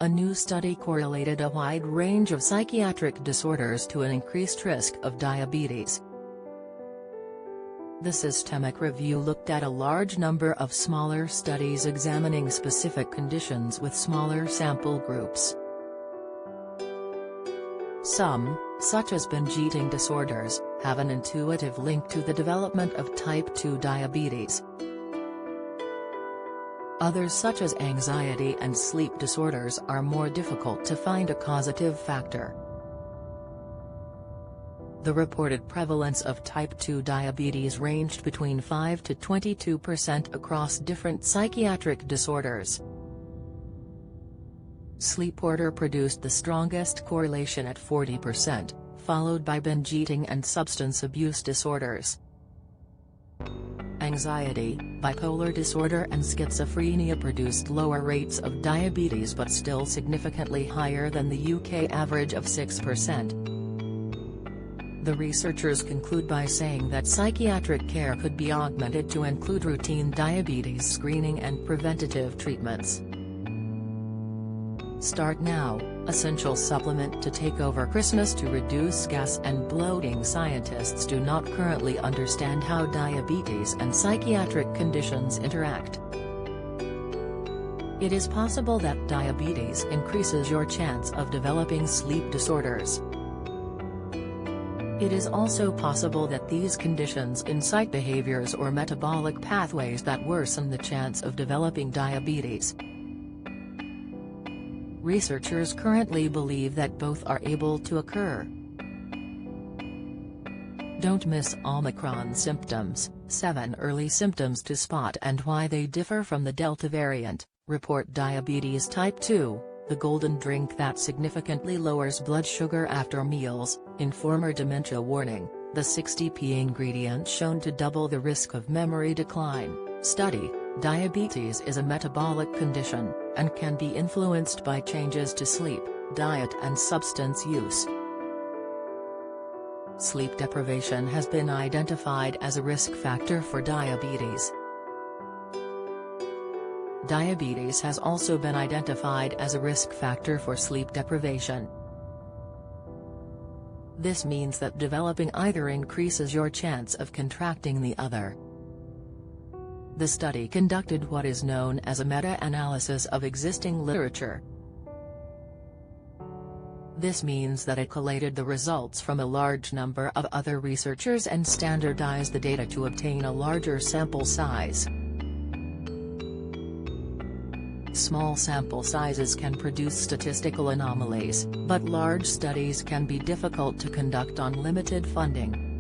A new study correlated a wide range of psychiatric disorders to an increased risk of diabetes. The systemic review looked at a large number of smaller studies examining specific conditions with smaller sample groups. Some, such as binge eating disorders, have an intuitive link to the development of type 2 diabetes. Others, such as anxiety and sleep disorders, are more difficult to find a causative factor. The reported prevalence of type 2 diabetes ranged between 5 to 22% across different psychiatric disorders. Sleep disorder produced the strongest correlation at 40%, followed by binge eating and substance abuse disorders. Anxiety, bipolar disorder and schizophrenia produced lower rates of diabetes but still significantly higher than the UK average of 6%. The researchers conclude by saying that psychiatric care could be augmented to include routine diabetes screening and preventative treatments. Start Now, essential supplement to take over Christmas to reduce gas and bloating. Scientists do not currently understand how diabetes and psychiatric conditions interact. It is possible that diabetes increases your chance of developing sleep disorders. It is also possible that these conditions incite behaviors or metabolic pathways that worsen the chance of developing diabetes. Researchers currently believe that both are able to occur. Don't miss Omicron symptoms, 7 early symptoms to spot and why they differ from the Delta variant. Report diabetes type 2, the golden drink that significantly lowers blood sugar after meals. Informer dementia warning, the 60p ingredient shown to double the risk of memory decline. Study, diabetes is a metabolic condition, and can be influenced by changes to sleep, diet and substance use. Sleep deprivation has been identified as a risk factor for diabetes. Diabetes has also been identified as a risk factor for sleep deprivation. This means that developing either increases your chance of contracting the other. The study conducted what is known as a meta-analysis of existing literature. This means that it collated the results from a large number of other researchers and standardized the data to obtain a larger sample size. Small sample sizes can produce statistical anomalies, but large studies can be difficult to conduct on limited funding.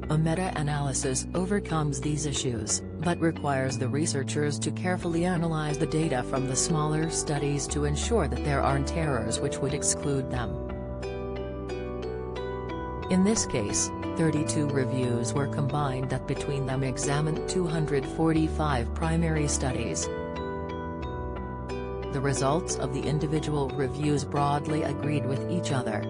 A meta-analysis overcomes these issues, but requires the researchers to carefully analyze the data from the smaller studies to ensure that there aren't errors which would exclude them. In this case, 32 reviews were combined that between them examined 245 primary studies. The results of the individual reviews broadly agreed with each other.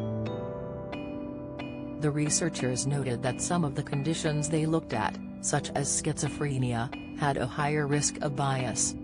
The researchers noted that some of the conditions they looked at, such as schizophrenia, had a higher risk of bias.